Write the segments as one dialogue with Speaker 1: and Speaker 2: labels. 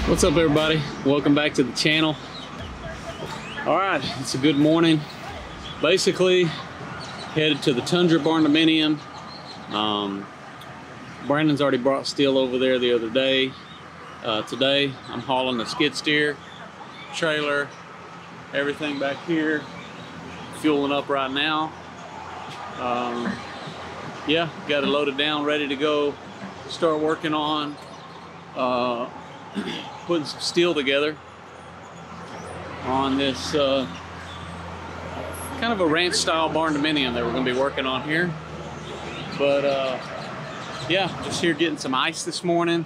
Speaker 1: What's up, everybody? Welcome back to the channel. All right, it's a good morning. Basically headed to the Tundra BARNDOMINIUM. Brandon's already brought steel over there the other day. Today I'm hauling the skid steer, trailer, everything back here, fueling up right now. Yeah, got it loaded down, ready to go, start working on putting some steel together on this kind of a ranch style barndominium that we're going to be working on here. But yeah, just here getting some ice this morning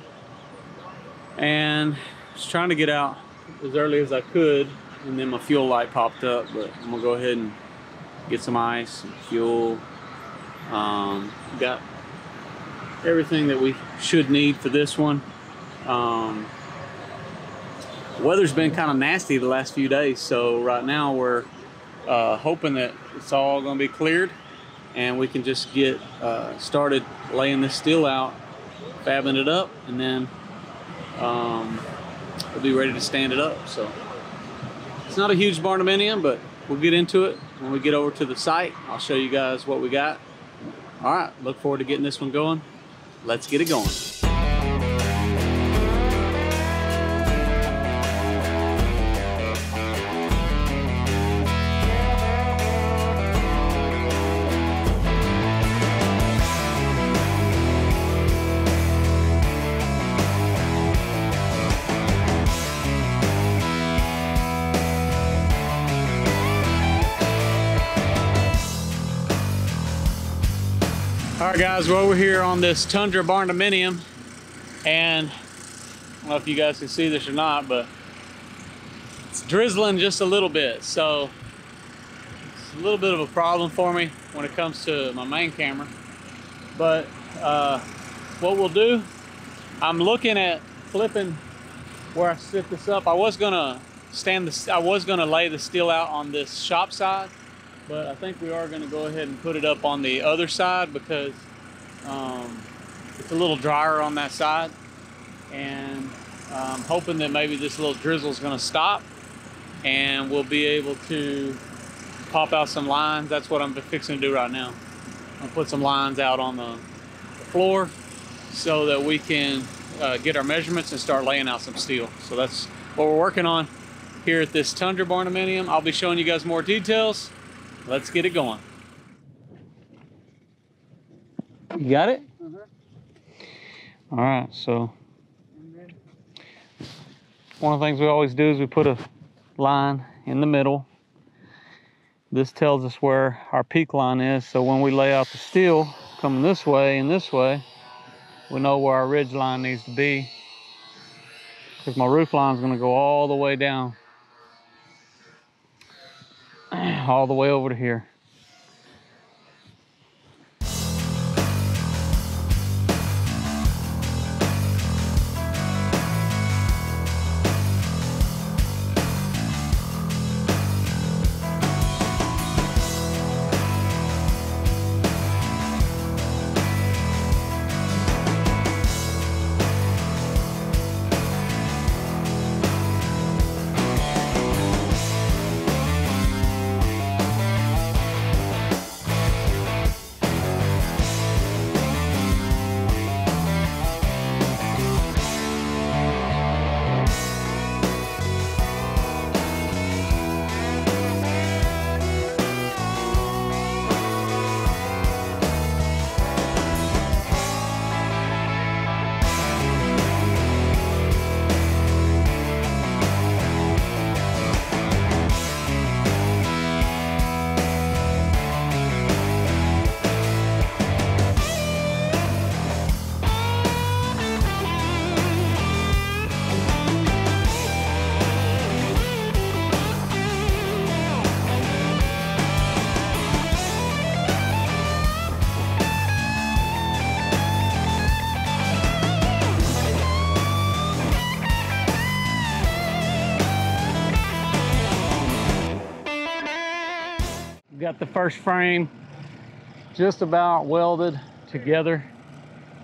Speaker 1: and just trying to get out as early as I could, and then my fuel light popped up. But I'm gonna go ahead and get some ice and fuel. Got everything that we should need for this one. The weather's been kind of nasty the last few days, so right now we're hoping that it's all going to be cleared and we can just get started laying this steel out, fabbing it up, and then we'll be ready to stand it up. So it's not a huge barndominium, but we'll get into it when we get over to the site. I'll show you guys what we got. All right, look forward to getting this one going. Let's get it going. All right, guys, we're over here on this Tundra BARNDOMINIUM, and I don't know if you guys can see this or not, but it's drizzling just a little bit, so it's a little bit of a problem for me when it comes to my main camera. But what we'll do, I'm looking at flipping where I set this up. I was gonna lay the steel out on this shop side, but I think we are going to go ahead and put it up on the other side because it's a little drier on that side, and I'm hoping that maybe this little drizzle is going to stop and we'll be able to pop out some lines. That's what I'm fixing to do right now. I'll put some lines out on the floor so that we can get our measurements and start laying out some steel. So that's what we're working on here at this Tundra BARNDOMINIUM. I'll be showing you guys more details. Let's get it going. You got it? All right, so one of the things we always do is we put a line in the middle. This tells us where our peak line is, so when we lay out the steel coming this way and this way, we know where our ridge line needs to be, because my roof line is going to go all the way down, all the way over to here. Got the first frame just about welded together,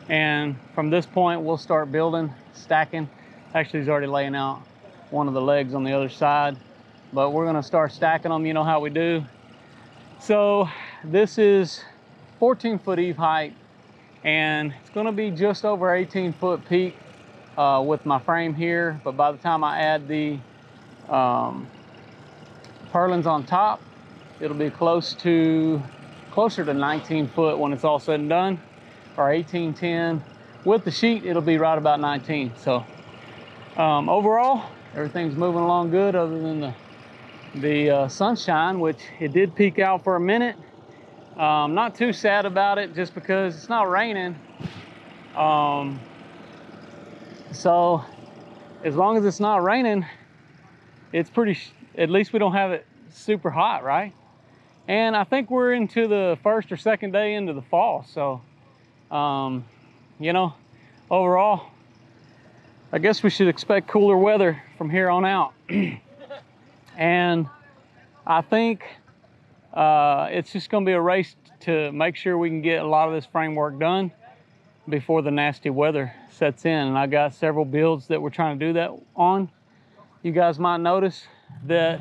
Speaker 1: and from this point we'll start building, stacking. Actually, he's already laying out one of the legs on the other side, but we're gonna start stacking them, you know how we do. So this is 14-foot eve height, and it's gonna be just over 18-foot peak with my frame here, but by the time I add the purlins on top, it'll be closer to 19 foot when it's all said and done, or 18-10. With the sheet, it'll be right about 19. So overall, everything's moving along good other than the sunshine, which it did peak out for a minute. Not too sad about it just because it's not raining. So as long as it's not raining, it's at least we don't have it super hot, right? And I think we're into the first or second day into the fall. So, you know, overall, I guess we should expect cooler weather from here on out. And I think it's just gonna be a race to make sure we can get a lot of this framework done before the nasty weather sets in. And I got several builds that we're trying to do that on. You guys might notice that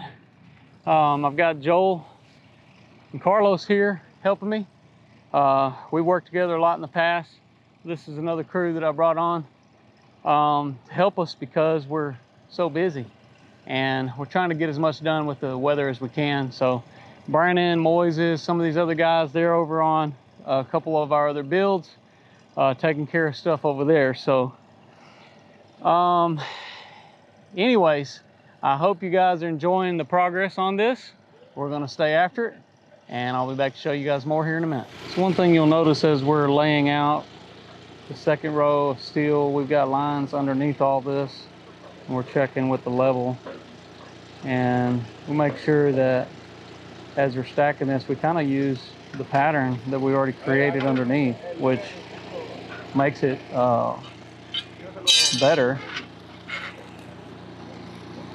Speaker 1: I've got Joel and Carlos here helping me. We worked together a lot in the past. This is another crew that I brought on to help us because we're so busy, and we're trying to get as much done with the weather as we can. So Brandon, Moises, some of these other guys, they're over on a couple of our other builds, taking care of stuff over there. So anyways, I hope you guys are enjoying the progress on this. We're gonna stay after it, and I'll be back to show you guys more here in a minute. So one thing you'll notice as we're laying out the second row of steel, we've got lines underneath all this, and we're checking with the level. And we make sure that as we're stacking this, we kind of use the pattern that we already created underneath, which makes it better.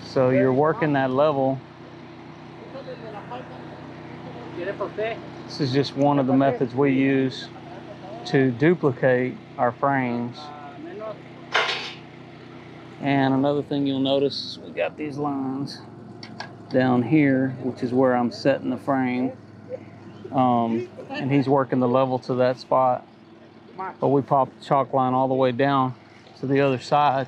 Speaker 1: So you're working that level. This is just one of the methods we use to duplicate our frames. And another thing you'll notice, we got these lines down here, which is where I'm setting the frame. And he's working the level to that spot. But we popped the chalk line all the way down to the other side.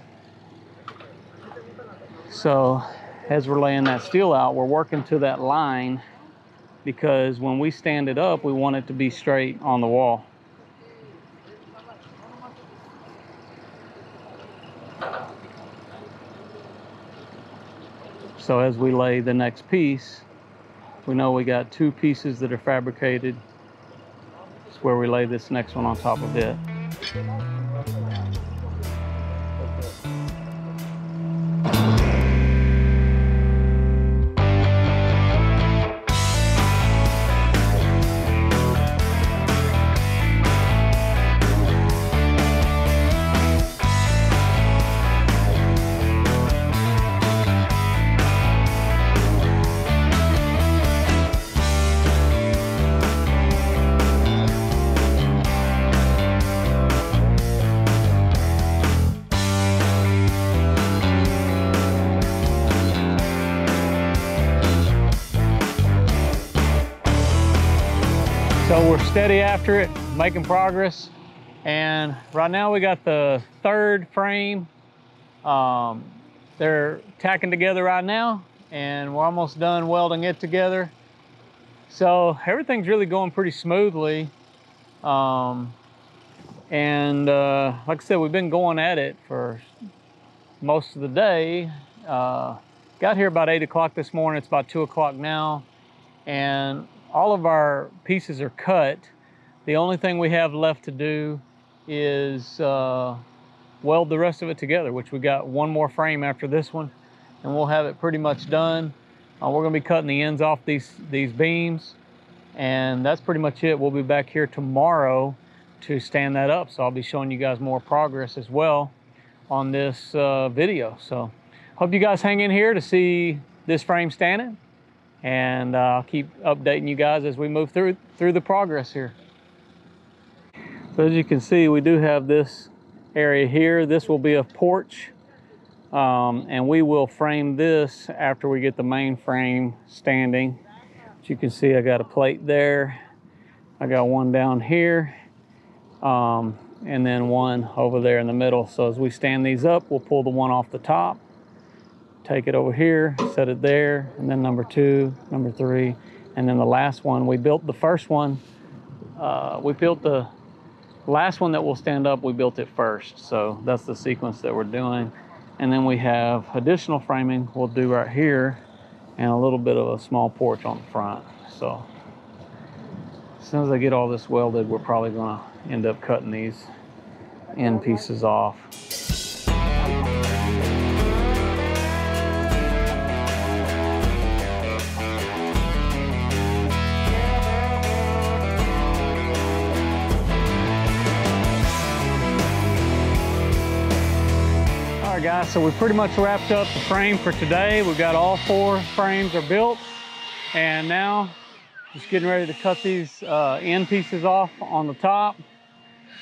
Speaker 1: So as we're laying that steel out, we're working to that line, because when we stand it up, we want it to be straight on the wall. So as we lay the next piece, we know we got two pieces that are fabricated. It's where we lay this next one on top of it. So we're steady after it, making progress. And right now we got the third frame. They're tacking together right now, and we're almost done welding it together. So everything's really going pretty smoothly. Like I said, we've been going at it for most of the day. Got here about 8 o'clock this morning. It's about 2 o'clock now. And all of our pieces are cut. The only thing we have left to do is weld the rest of it together, which we got one more frame after this one, and we'll have it pretty much done. We're gonna be cutting the ends off these beams, and that's pretty much it. We'll be back here tomorrow to stand that up. So I'll be showing you guys more progress as well on this video. So hope you guys hang in here to see this frame standing. And I'll keep updating you guys as we move through the progress here. So as you can see, we do have this area here. This will be a porch And we will frame this after we get the main frame standing. As you can see, I got a plate there. I got one down here, and then one over there in the middle. So as we stand these up, we'll pull the one off the top, take it over here, set it there, and then number 2, number 3, and then the last one. We built the first one. We built the last one that will stand up, we built it first. So that's the sequence that we're doing. And then we have additional framing we'll do right here, and a little bit of a small porch on the front. So as soon as I get all this welded, we're probably gonna end up cutting these end pieces off. All right guys, so we pretty much wrapped up the frame for today. We've got all 4 frames are built, and now just getting ready to cut these end pieces off on the top,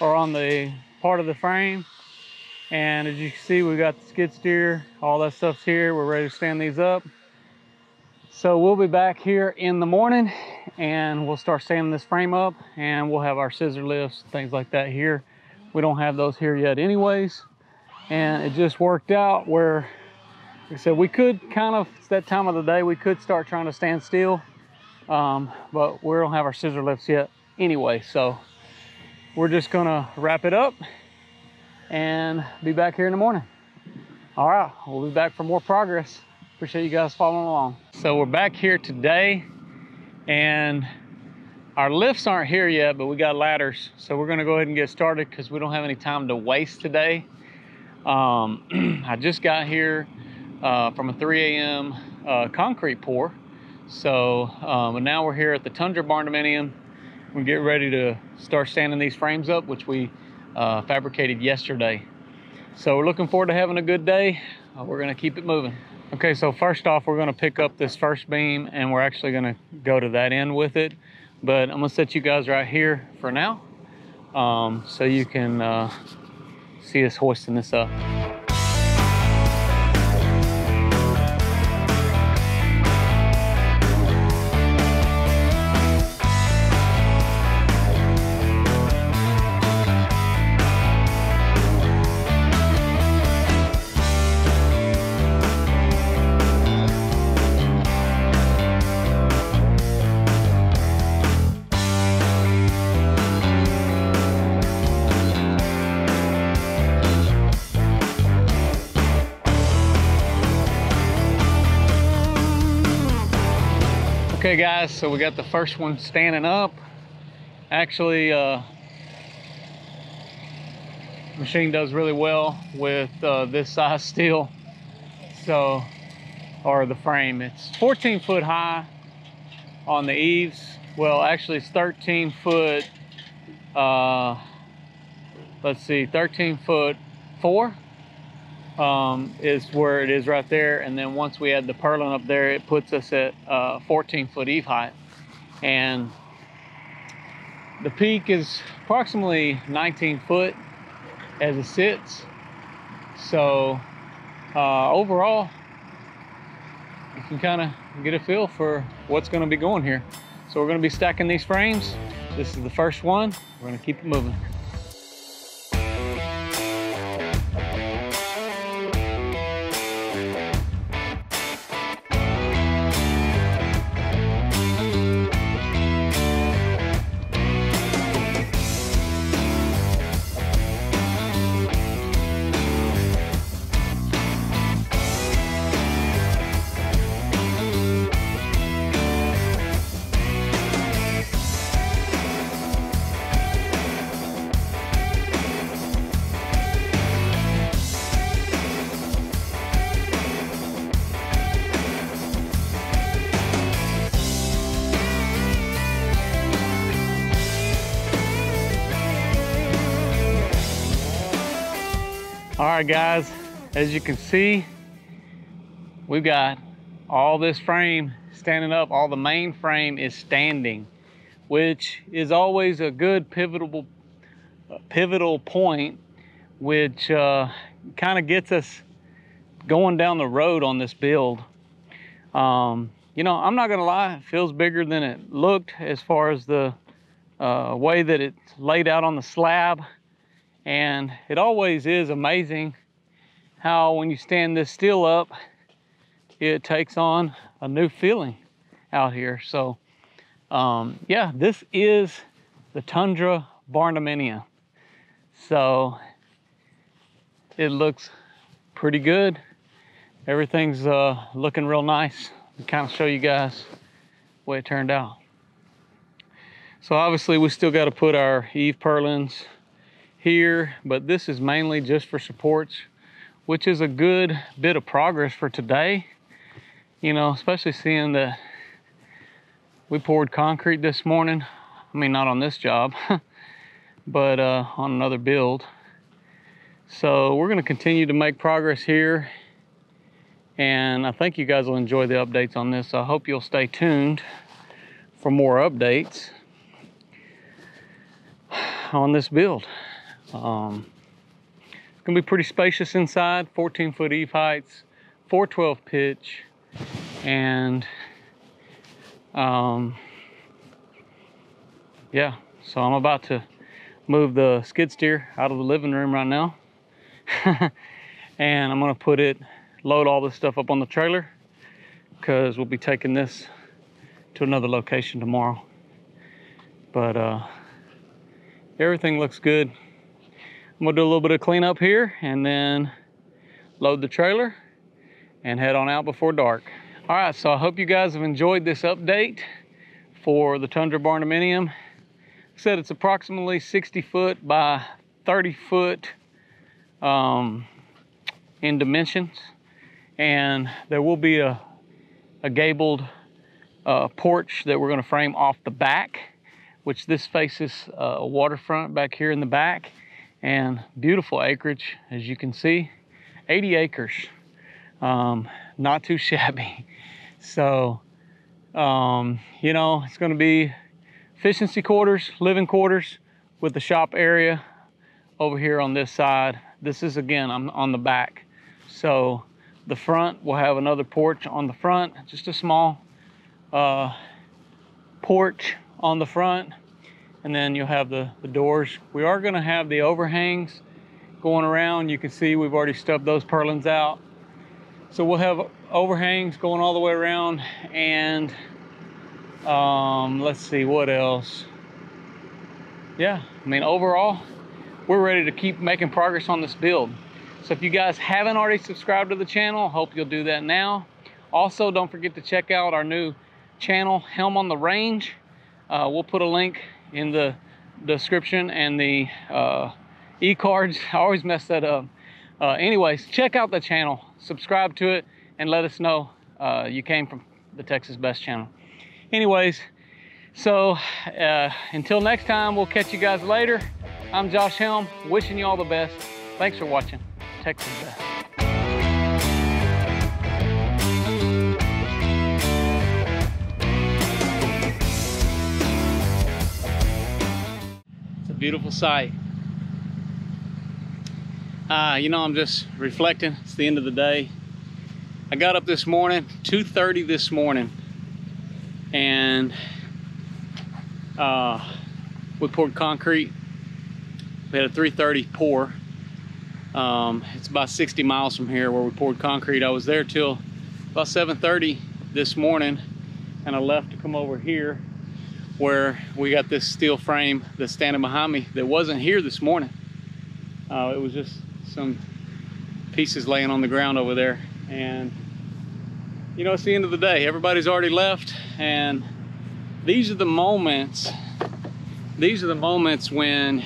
Speaker 1: or on the part of the frame. And as you can see, we got the skid steer, all that stuff's here. We're ready to stand these up. So we'll be back here in the morning, and we'll start standing this frame up, and we'll have our scissor lifts, things like that here. We don't have those here yet anyways. And it just worked out where, like I said, we could kind of, it's that time of the day, we could start trying to stand still. But we don't have our scissor lifts yet anyway, so we're just gonna wrap it up and be back here in the morning. All right, we'll be back for more progress. Appreciate you guys following along. So we're back here today, and our lifts aren't here yet, but we got ladders. So we're gonna go ahead and get started because we don't have any time to waste today. I just got here from a 3 a.m. Concrete pour. So now we're here at the Tundra BARNDOMINIUM. We get ready to start standing these frames up, which we fabricated yesterday. So we're looking forward to having a good day. We're gonna keep it moving. Okay, so first off, we're gonna pick up this first beam, and we're actually gonna go to that end with it. But I'm gonna set you guys right here for now, so you can see us hoisting this up. Okay guys, so we got the first one standing up. Actually, machine does really well with this size steel. So, or the frame, it's 14 foot high on the eaves. Well, actually it's 13 foot, let's see, 13 foot 4 is where it is right there. And then once we add the purlin up there, it puts us at 14 foot eave height. And the peak is approximately 19 foot as it sits. So overall, you can kind of get a feel for what's going to be going here. So we're going to be stacking these frames. This is the first one. We're going to keep it moving. All right guys, as you can see, we've got all this frame standing up. All the main frame is standing, which is always a good pivotal point, which kind of gets us going down the road on this build, you know, I'm not gonna lie, it feels bigger than it looked as far as the way that it's laid out on the slab. And it always is amazing how when you stand this steel up, it takes on a new feeling out here. So yeah, this is the Tundra BARNDOMINIUM. So it looks pretty good. Everything's looking real nice. I'll kind of show you guys the way it turned out. So obviously we still got to put our eave purlins here, but this is mainly just for supports, which is a good bit of progress for today. You know, especially seeing that we poured concrete this morning. I mean, not on this job, but on another build. So we're gonna continue to make progress here. And I think you guys will enjoy the updates on this. I hope you'll stay tuned for more updates on this build. It's gonna be pretty spacious inside, 14-foot eave heights, 412 pitch, and yeah, so I'm about to move the skid steer out of the living room right now. And I'm gonna load all this stuff up on the trailer, because we'll be taking this to another location tomorrow. But everything looks good. I'm gonna do a little bit of cleanup here and then load the trailer and head on out before dark. All right, so I hope you guys have enjoyed this update for the Tundra BARNDOMINIUM. Like I said, it's approximately 60 foot by 30 foot in dimensions. And there will be a gabled porch that we're gonna frame off the back, which this faces a waterfront back here in the back, and beautiful acreage, as you can see, 80 acres, not too shabby. So, you know, it's gonna be efficiency quarters, living quarters, with the shop area over here on this side. This is, again, I'm on the back. So the front will have another porch on the front, just a small porch on the front, and then you'll have the doors. We are gonna have the overhangs going around. You can see we've already stubbed those purlins out. So we'll have overhangs going all the way around, and let's see what else. Yeah, I mean, overall, we're ready to keep making progress on this build. So if you guys haven't already subscribed to the channel, hope you'll do that now. Also, don't forget to check out our new channel, Helm on the Range. We'll put a link in the description and the e-cards. I always mess that up. Anyways, check out the channel, subscribe to it, and let us know you came from the Texas Best channel. Anyways, so until next time, we'll catch you guys later. I'm Josh Helm, wishing you all the best. Thanks for watching Texas Best. It's a beautiful sight. You know, I'm just reflecting. It's the end of the day. I got up this morning, 2:30 this morning, and we poured concrete. We had a 3:30 pour. It's about 60 miles from here where we poured concrete. I was there till about 7:30 this morning, and I left to come over here where we got this steel frame that's standing behind me that wasn't here this morning. It was just some pieces laying on the ground over there. And you know, it's the end of the day. Everybody's already left, and these are the moments when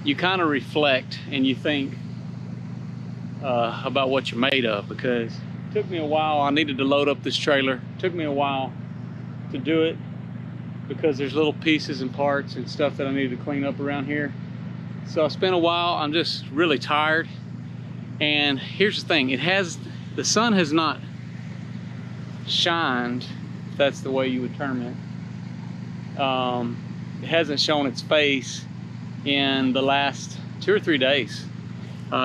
Speaker 1: you kind of reflect and you think about what you're made of, because it took me a while. I needed to load up this trailer. It took me a while to do it because there's little pieces and parts and stuff that I needed to clean up around here. So I spent a while. I'm just really tired. And here's the thing, the sun has not shined, if that's the way you would term it. It hasn't shown its face in the last 2 or 3 days.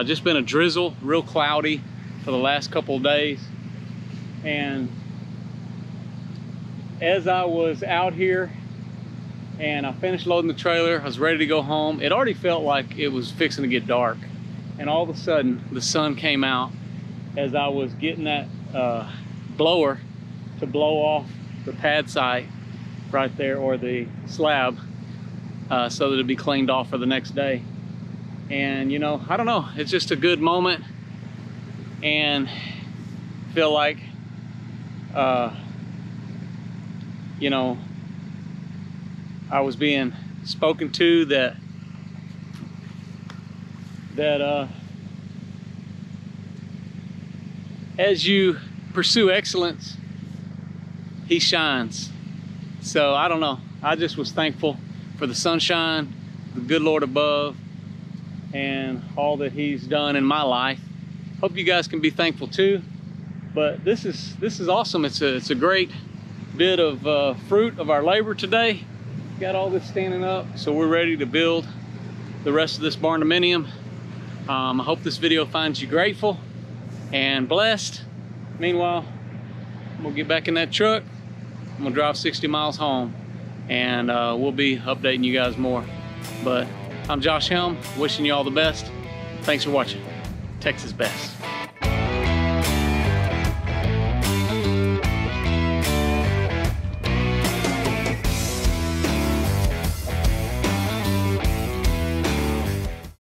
Speaker 1: Just been a drizzle, real cloudy. for the last couple of days. And as I was out here and I finished loading the trailer, I was ready to go home. It already felt like it was fixing to get dark. And all of a sudden, the sun came out as I was getting that blower to blow off the pad site right there, or the slab, so that it'd be cleaned off for the next day. And you know, I don't know, it's just a good moment, and feel like you know, I was being spoken to that as you pursue excellence, he shines. So I don't know, I just was thankful for the sunshine, the good Lord above, and all that he's done in my life. Hope you guys can be thankful too. But this is awesome. It's a great bit of fruit of our labor today. Got all this standing up, so we're ready to build the rest of this barndominium. I hope this video finds you grateful and blessed. Meanwhile, I'm gonna get back in that truck. I'm gonna drive 60 miles home, and we'll be updating you guys more. But I'm Josh Helm, wishing you all the best. Thanks for watching. Texas Best.